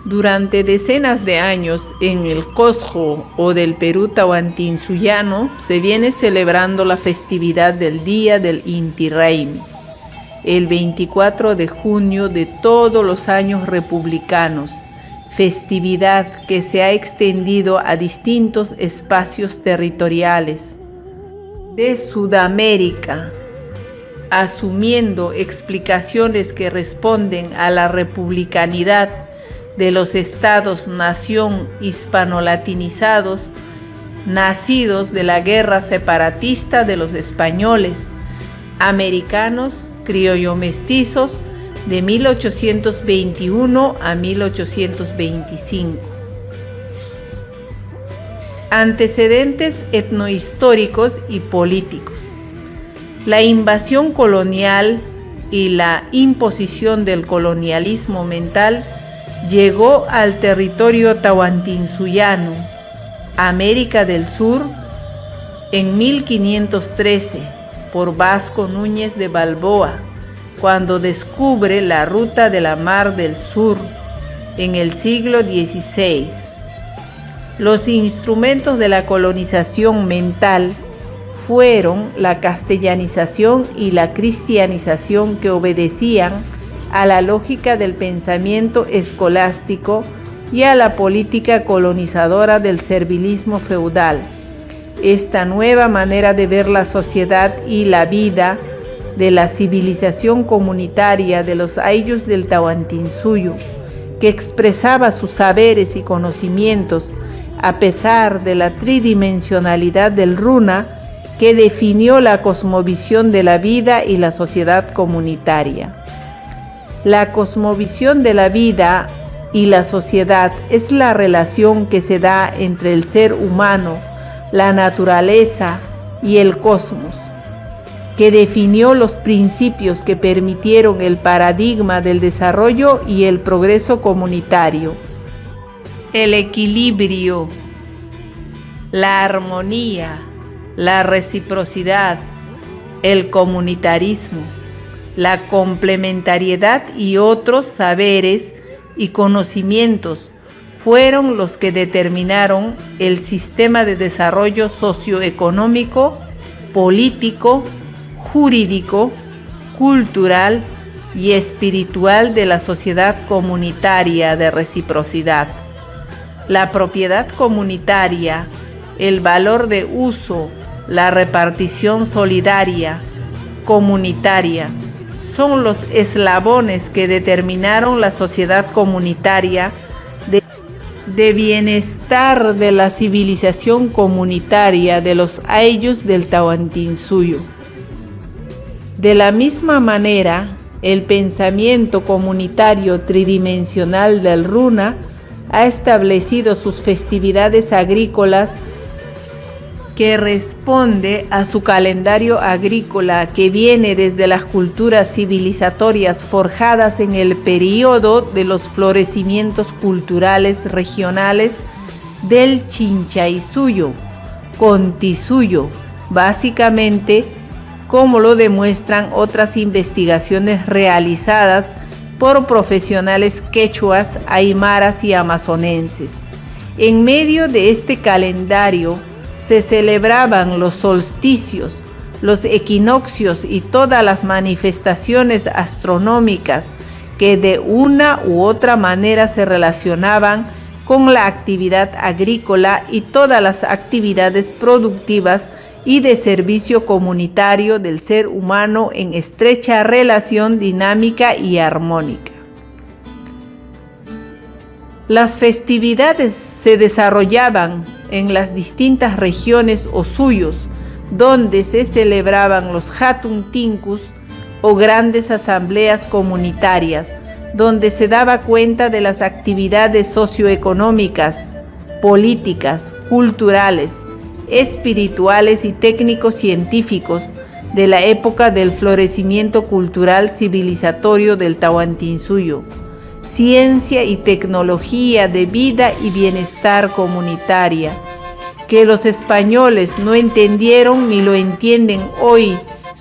Durante decenas de años en el Cosco o del Perú tahuantinsuyano se viene celebrando la festividad del Día del Inti Raymi, el 24 de junio de todos los años republicanos, festividad que se ha extendido a distintos espacios territoriales de Sudamérica, asumiendo explicaciones que responden a la republicanidad de los estados-nación hispano-latinizados, nacidos de la guerra separatista de los españoles, americanos, criollo-mestizos, de 1821 a 1825. Antecedentes etnohistóricos y políticos. La invasión colonial y la imposición del colonialismo mental llegó al territorio tahuantinsuyano, América del Sur, en 1513 por Vasco Núñez de Balboa, cuando descubre la ruta de la Mar del Sur en el siglo XVI. Los instrumentos de la colonización mental fueron la castellanización y la cristianización que obedecían a la lógica del pensamiento escolástico y a la política colonizadora del servilismo feudal. Esta nueva manera de ver la sociedad y la vida de la civilización comunitaria de los ayllus del Tahuantinsuyo, que expresaba sus saberes y conocimientos a pesar de la tridimensionalidad del runa, que definió la cosmovisión de la vida y la sociedad comunitaria. La cosmovisión de la vida y la sociedad es la relación que se da entre el ser humano, la naturaleza y el cosmos, que definió los principios que permitieron el paradigma del desarrollo y el progreso comunitario. El equilibrio, la armonía, la reciprocidad, el comunitarismo, la complementariedad y otros saberes y conocimientos fueron los que determinaron el sistema de desarrollo socioeconómico, político, jurídico, cultural y espiritual de la sociedad comunitaria de reciprocidad. La propiedad comunitaria, el valor de uso, la repartición solidaria, comunitaria, son los eslabones que determinaron la sociedad comunitaria de bienestar de la civilización comunitaria de los ayllus del Tahuantinsuyo. De la misma manera, el pensamiento comunitario tridimensional del runa ha establecido sus festividades agrícolas que responde a su calendario agrícola que viene desde las culturas civilizatorias forjadas en el período de los florecimientos culturales regionales del Chinchaysuyo, Contisuyo, básicamente como lo demuestran otras investigaciones realizadas por profesionales quechuas, aymaras y amazonenses. En medio de este calendario se celebraban los solsticios, los equinoccios y todas las manifestaciones astronómicas que de una u otra manera se relacionaban con la actividad agrícola y todas las actividades productivas y de servicio comunitario del ser humano en estrecha relación dinámica y armónica. Las festividades se desarrollaban en las distintas regiones o suyos, donde se celebraban los Hatun Tinkus o grandes asambleas comunitarias, donde se daba cuenta de las actividades socioeconómicas, políticas, culturales, espirituales y técnico-científicos de la época del florecimiento cultural civilizatorio del Tahuantinsuyo, ciencia y tecnología de vida y bienestar comunitaria, que los españoles no entendieron ni lo entienden hoy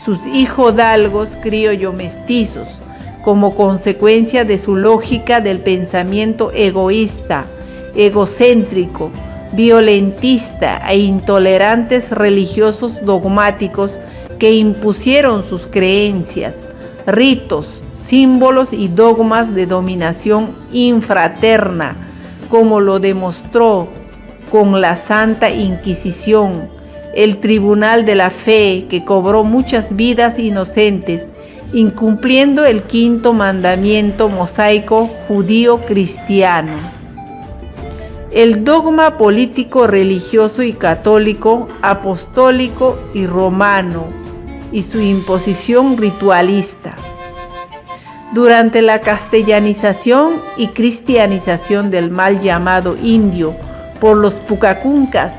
sus hijodalgos criollo-mestizos, como consecuencia de su lógica del pensamiento egoísta, egocéntrico, violentista e intolerantes religiosos dogmáticos que impusieron sus creencias, ritos, símbolos y dogmas de dominación infraterna, como lo demostró con la Santa Inquisición, el Tribunal de la Fe, que cobró muchas vidas inocentes, incumpliendo el quinto mandamiento mosaico judío-cristiano. El dogma político, religioso y católico, apostólico y romano, y su imposición ritualista. Durante la castellanización y cristianización del mal llamado indio por los pucacuncas,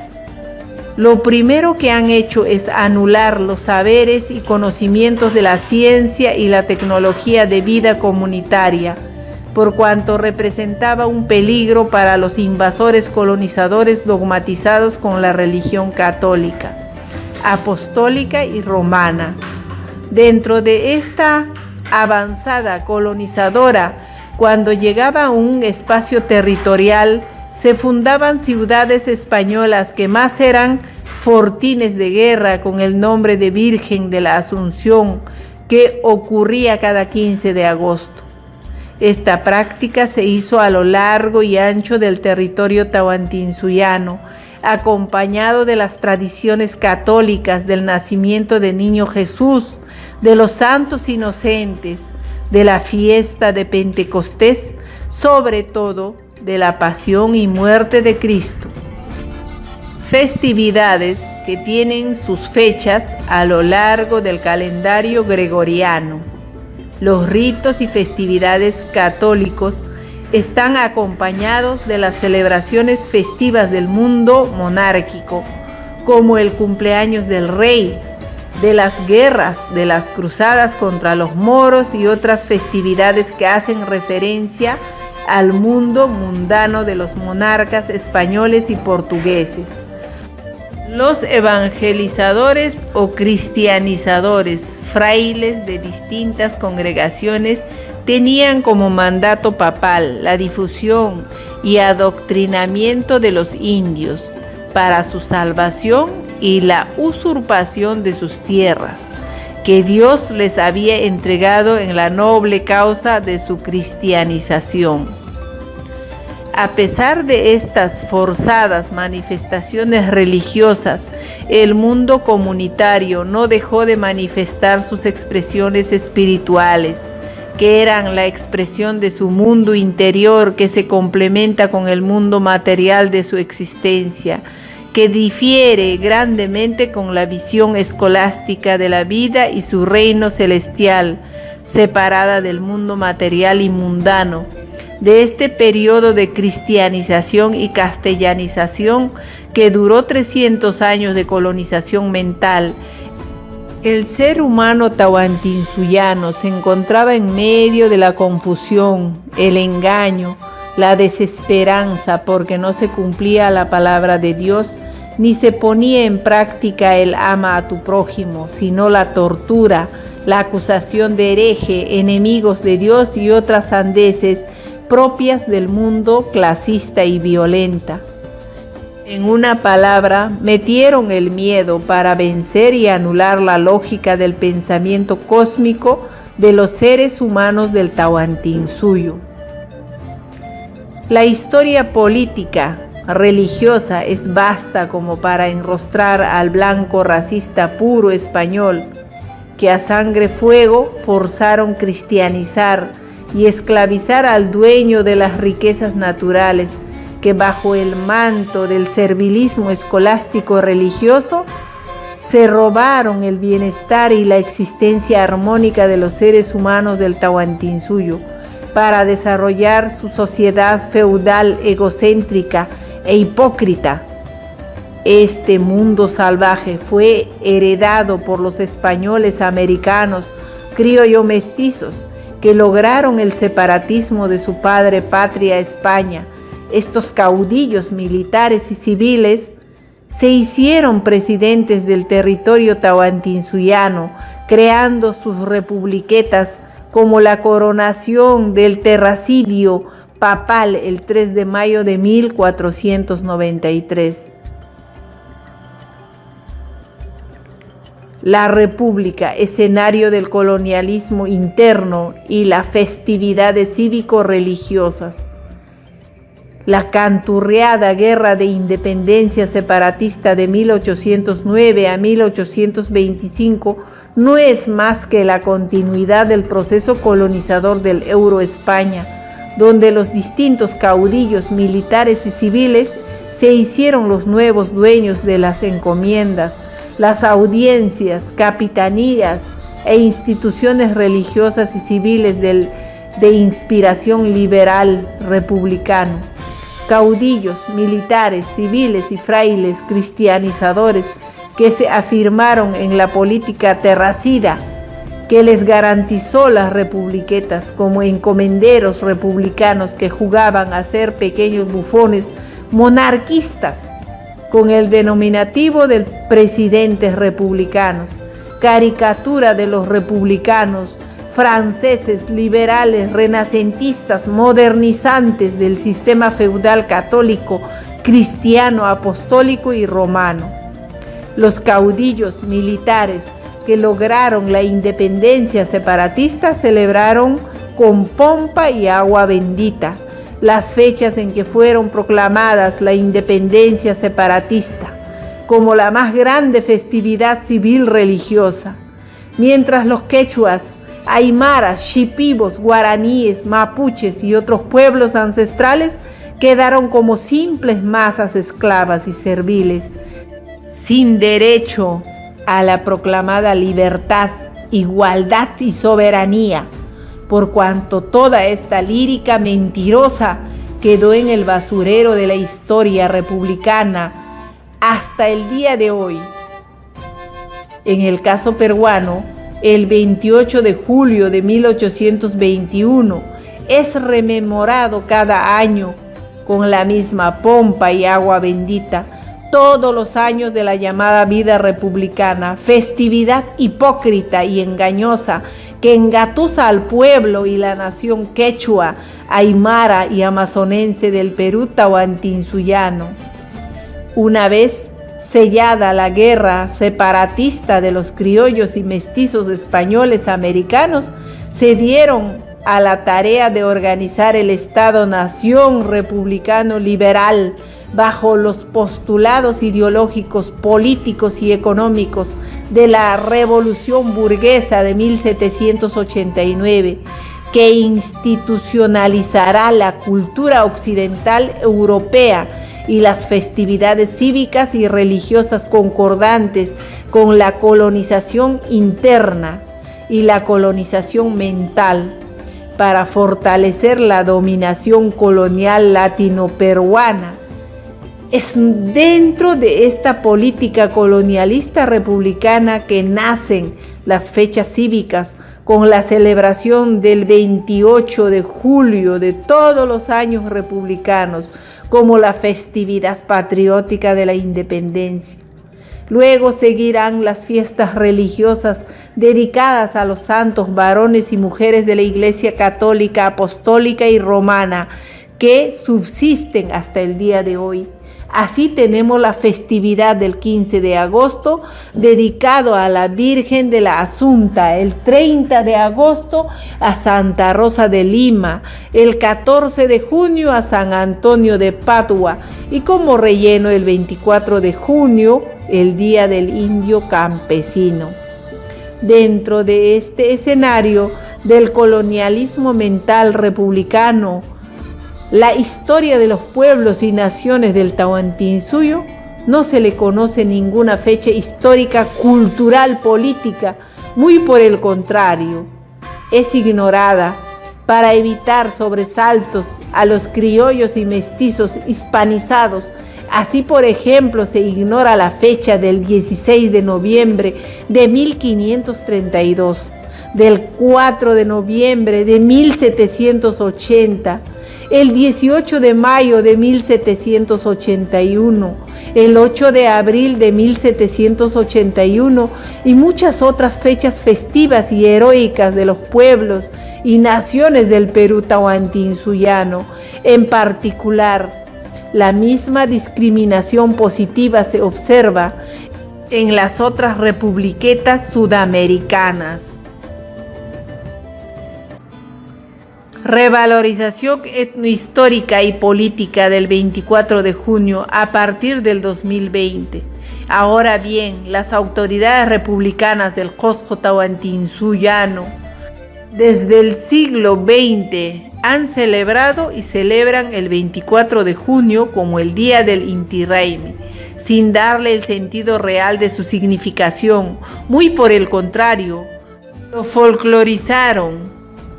lo primero que han hecho es anular los saberes y conocimientos de la ciencia y la tecnología de vida comunitaria, por cuanto representaba un peligro para los invasores colonizadores dogmatizados con la religión católica, apostólica y romana. Dentro de esta avanzada colonizadora, cuando llegaba a un espacio territorial, se fundaban ciudades españolas que más eran fortines de guerra con el nombre de Virgen de la Asunción, que ocurría cada 15 de agosto. Esta práctica se hizo a lo largo y ancho del territorio tahuantinsuyano, acompañado de las tradiciones católicas del nacimiento de Niño Jesús, de los santos inocentes, de la fiesta de Pentecostés, sobre todo de la pasión y muerte de Cristo. Festividades que tienen sus fechas a lo largo del calendario gregoriano. Los ritos y festividades católicos están acompañados de las celebraciones festivas del mundo monárquico, como el cumpleaños del rey, de las guerras, de las cruzadas contra los moros y otras festividades que hacen referencia al mundo mundano de los monarcas españoles y portugueses. Los evangelizadores o cristianizadores, frailes de distintas congregaciones, tenían como mandato papal la difusión y adoctrinamiento de los indios para su salvación y la usurpación de sus tierras, que Dios les había entregado en la noble causa de su cristianización. A pesar de estas forzadas manifestaciones religiosas, el mundo comunitario no dejó de manifestar sus expresiones espirituales, que eran la expresión de su mundo interior que se complementa con el mundo material de su existencia, que difiere grandemente con la visión escolástica de la vida y su reino celestial, separada del mundo material y mundano. De este periodo de cristianización y castellanización que duró 300 años de colonización mental, el ser humano tahuantinsuyano se encontraba en medio de la confusión, el engaño, la desesperanza porque no se cumplía la palabra de Dios, ni se ponía en práctica el ama a tu prójimo, sino la tortura, la acusación de hereje, enemigos de Dios y otras sandeces propias del mundo clasista y violenta. En una palabra, metieron el miedo para vencer y anular la lógica del pensamiento cósmico de los seres humanos del Tahuantinsuyo. La historia política, religiosa es vasta como para enrostrar al blanco racista puro español, que a sangre fuego forzaron cristianizar y esclavizar al dueño de las riquezas naturales, que bajo el manto del servilismo escolástico religioso se robaron el bienestar y la existencia armónica de los seres humanos del Tahuantinsuyo para desarrollar su sociedad feudal egocéntrica e hipócrita. Este mundo salvaje fue heredado por los españoles americanos, criollo mestizos, que lograron el separatismo de su padre patria España. Estos caudillos militares y civiles se hicieron presidentes del territorio tahuantinsuyano, creando sus republiquetas como la coronación del terracidio papal el 3 de mayo de 1493. La República, escenario del colonialismo interno y las festividades cívico-religiosas. La canturreada Guerra de Independencia Separatista de 1809 a 1825 no es más que la continuidad del proceso colonizador del Euroespaña, donde los distintos caudillos militares y civiles se hicieron los nuevos dueños de las encomiendas, las audiencias, capitanías e instituciones religiosas y civiles de inspiración liberal republicano. Caudillos, militares, civiles y frailes cristianizadores que se afirmaron en la política terracida, que les garantizó las republiquetas como encomenderos republicanos que jugaban a ser pequeños bufones monarquistas, con el denominativo de presidentes republicanos, caricatura de los republicanos franceses, liberales, renacentistas, modernizantes del sistema feudal católico, cristiano, apostólico y romano. Los caudillos militares que lograron la independencia separatista celebraron con pompa y agua bendita las fechas en que fueron proclamadas la independencia separatista como la más grande festividad civil religiosa, mientras los quechuas, aymaras, shipibos, guaraníes, mapuches y otros pueblos ancestrales quedaron como simples masas esclavas y serviles, sin derecho a la proclamada libertad, igualdad y soberanía, por cuanto toda esta lírica mentirosa quedó en el basurero de la historia republicana hasta el día de hoy. En el caso peruano, el 28 de julio de 1821 es rememorado cada año con la misma pompa y agua bendita, todos los años de la llamada vida republicana, festividad hipócrita y engañosa que engatusa al pueblo y la nación quechua, aymara y amazonense del Perú tahuantinsuyano. Una vez sellada la guerra separatista de los criollos y mestizos españoles americanos, se dieron a la tarea de organizar el Estado-nación republicano liberal bajo los postulados ideológicos, políticos y económicos de la Revolución Burguesa de 1789, que institucionalizará la cultura occidental europea y las festividades cívicas y religiosas concordantes con la colonización interna y la colonización mental, para fortalecer la dominación colonial latino-peruana. Es dentro de esta política colonialista republicana que nacen las fechas cívicas con la celebración del 28 de julio de todos los años republicanos como la festividad patriótica de la independencia. Luego seguirán las fiestas religiosas dedicadas a los santos varones y mujeres de la Iglesia Católica, Apostólica y Romana, que subsisten hasta el día de hoy. Así tenemos la festividad del 15 de agosto, dedicado a la Virgen de la Asunta, el 30 de agosto a Santa Rosa de Lima, el 14 de junio a San Antonio de Padua y como relleno el 24 de junio, el Día del Indio Campesino. Dentro de este escenario del colonialismo mental republicano, la historia de los pueblos y naciones del Tahuantinsuyo no se le conoce ninguna fecha histórica, cultural, política, muy por el contrario, es ignorada para evitar sobresaltos a los criollos y mestizos hispanizados. Así, por ejemplo, se ignora la fecha del 16 de noviembre de 1532, del 4 de noviembre de 1780, el 18 de mayo de 1781, el 8 de abril de 1781 y muchas otras fechas festivas y heroicas de los pueblos y naciones del Perú tahuantinsuyano. En particular, la misma discriminación positiva se observa en las otras republiquetas sudamericanas. Revalorización etnohistórica y política del 24 de junio a partir del 2020. Ahora bien, las autoridades republicanas del Cusco tahuantinsuyano desde el siglo XX han celebrado y celebran el 24 de junio como el Día del Inti Raymi, sin darle el sentido real de su significación. Muy por el contrario, lo folclorizaron,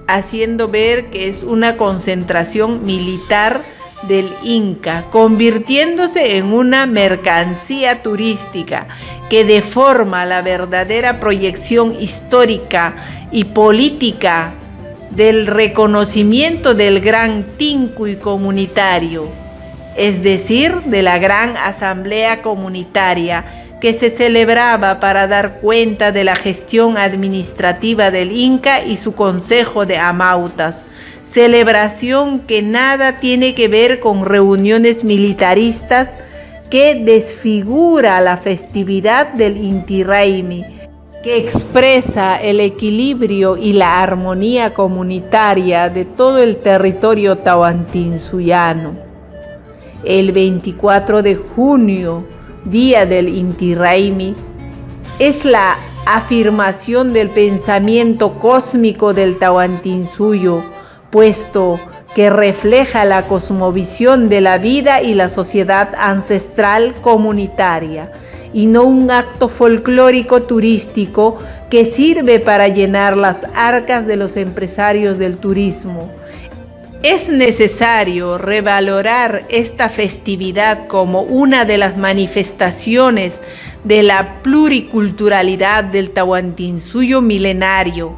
haciendo ver que es una concentración militar del Inca, convirtiéndose en una mercancía turística que deforma la verdadera proyección histórica y política del reconocimiento del gran Tincuy comunitario, es decir, de la gran asamblea comunitaria que se celebraba para dar cuenta de la gestión administrativa del Inca y su consejo de amautas, celebración que nada tiene que ver con reuniones militaristas que desfigura la festividad del Inti Raymi, que expresa el equilibrio y la armonía comunitaria de todo el territorio tahuantinsuyano. El 24 de junio, Día del Inti Raymi, es la afirmación del pensamiento cósmico del Tahuantinsuyo, puesto que refleja la cosmovisión de la vida y la sociedad ancestral comunitaria, y no un acto folclórico turístico que sirve para llenar las arcas de los empresarios del turismo. Es necesario revalorar esta festividad como una de las manifestaciones de la pluriculturalidad del Tahuantinsuyo milenario,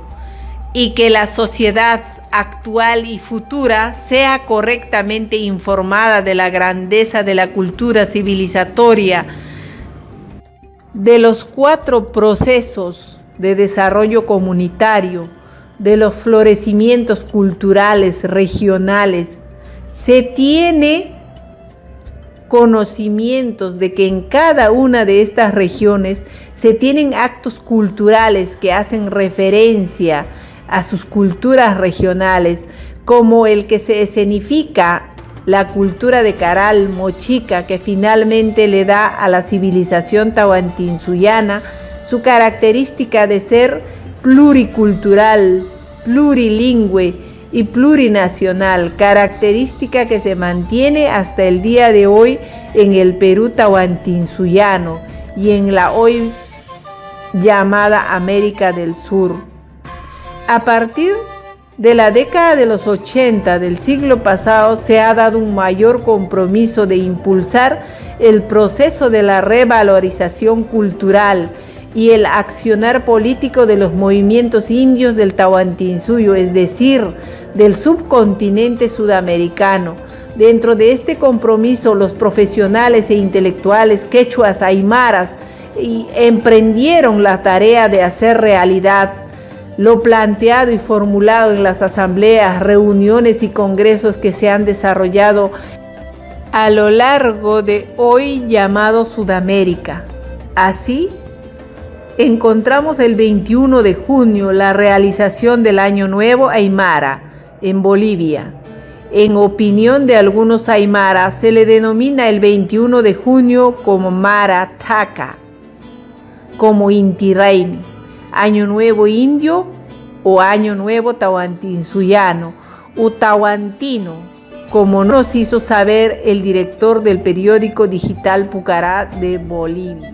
y que la sociedad actual y futura sea correctamente informada de la grandeza de la cultura civilizatoria, de los 4 procesos de desarrollo comunitario, de los florecimientos culturales regionales. Se tiene conocimientos de que en cada una de estas regiones se tienen actos culturales que hacen referencia a sus culturas regionales, como el que se escenifica la cultura de Caral Mochica, que finalmente le da a la civilización tahuantinsuyana su característica de ser pluricultural, plurilingüe y plurinacional, característica que se mantiene hasta el día de hoy en el Perú tahuantinsuyano y en la hoy llamada América del Sur. A partir de la década de los 80 del siglo pasado se ha dado un mayor compromiso de impulsar el proceso de la revalorización cultural y el accionar político de los movimientos indios del Tahuantinsuyo, es decir, del subcontinente sudamericano. Dentro de este compromiso, los profesionales e intelectuales quechuas aymaras emprendieron la tarea de hacer realidad lo planteado y formulado en las asambleas, reuniones y congresos que se han desarrollado a lo largo de hoy llamado Sudamérica. Así, encontramos el 21 de junio la realización del Año Nuevo Aymara en Bolivia. En opinión de algunos aymaras, se le denomina el 21 de junio como Mara Taka, como Inti Raymi, Año Nuevo Indio o Año Nuevo Tahuantinsuyano o Tahuantino, como nos hizo saber el director del periódico digital Pucará de Bolivia.